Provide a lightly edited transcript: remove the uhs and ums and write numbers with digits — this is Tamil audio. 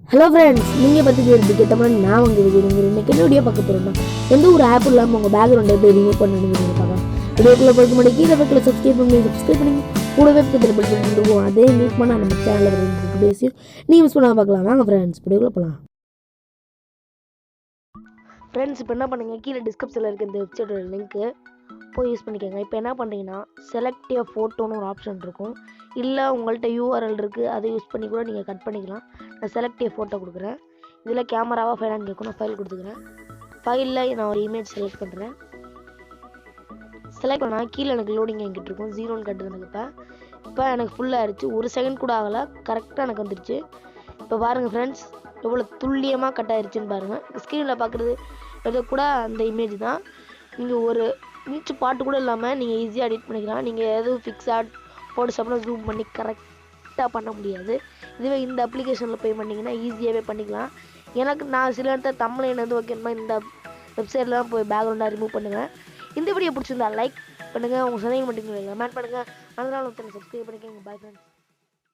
ஹலோ ஃப்ரெண்ட்ஸ், நீங்கள் பற்றி தெரிஞ்சுக்க தமிழ் நான் உங்கள் விஜய். இன்றைக்கி என்ன வீடியோ பார்க்க போகிறோம்னா எந்த ஒரு ஆப் இல்லாமல் உங்கள் பேக்ரவுண்டை எப்படி ரிமூவ் பண்ணணும்னு பார்க்கலாம். வீடியோக்குள்ளே போய்க்க முடியும் கீழே பக்கத்தில் சப்ஸ்கிரைப் பண்ணி கூடவே பக்கத்தில் படிச்சு வந்துருவோம். அதே மிஸ் பண்ணால் நம்ம சேனலில் பேசியும் நீங்கள் மிஸ் பண்ணால் பார்க்கலாம். வாங்க ஃப்ரெண்ட்ஸ், வீடியோக்குள்ளே போகலாம். ஃப்ரெண்ட்ஸ், இப்போ என்ன பண்ணுங்கள், கீழே டிஸ்கிரிப்ஷனில் இருக்க இந்த வெப்சைட்டோட லிங்க்கு போய் யூஸ் பண்ணிக்கோங்க. இப்போ என்ன பண்ணுறீங்கன்னா செலக்ட் எ ஃபோட்டோன்னு ஒரு ஆப்ஷன் இருக்கும். இல்லை உங்கள்கிட்ட யூஆர்எல் இருக்குது, அதை யூஸ் பண்ணி கூட நீங்கள் கட் பண்ணிக்கலாம். நான் செலக்ட் எ ஃபோட்டோ கொடுக்குறேன். இதில் கேமராவாக ஃபைலான்னு கேட்கும். நான் ஃபைல் கொடுத்துக்கிறேன். ஃபைலில் நான் ஒரு இமேஜ் செலக்ட் பண்ணுறேன். செலக்ட் பண்ணால் கீழே எனக்கு லோடிங் எங்கிட்டு இருக்கும். 0ன்னு கட்டுது எனக்கு. இப்போ எனக்கு ஃபுல்லாக ஆயிடுச்சு. 1 செகண்ட் கூட ஆகலை, கரெக்டாக எனக்கு வந்துடுச்சு. இப்போ பாருங்கள் ஃப்ரெண்ட்ஸ், எவ்வளோ துல்லியமாக கட் ஆயிடுச்சுன்னு பாருங்கள். ஸ்க்ரீனில் பார்க்குறது எது கூட அந்த இமேஜ் தான். நீங்கள் ஒரு இன்ச்சு பாட்டு கூட இல்லாமல் நீங்கள் ஈஸியாக எடிட் பண்ணிக்கலாம். நீங்கள் எதுவும் ஃபிக்ஸாட் ஃபோட்டோஷாப்லாம் ஜூம் பண்ணி கரெக்டாக பண்ண முடியாது. இதுவே இந்த அப்ளிகேஷனில் போய் பண்ணிங்கன்னா ஈஸியாகவே பண்ணிக்கலாம். நான் சில இடத்துல தம்ப்நெயில் வந்து வைக்கணுமா இந்த வெப்சைட்டில் தான் போய் பேக்ரவுண்டாக ரிமூவ் பண்ணுவேன். இந்த வீடியோ பிடிச்சிருந்தா லைக் பண்ணுங்கள், உங்கள் சந்தேகம் மட்டும் கமெண்ட் பண்ணுங்கள். அதனால சப்ஸ்கிரைப் பண்ணிக்கோங்க. Bye friends.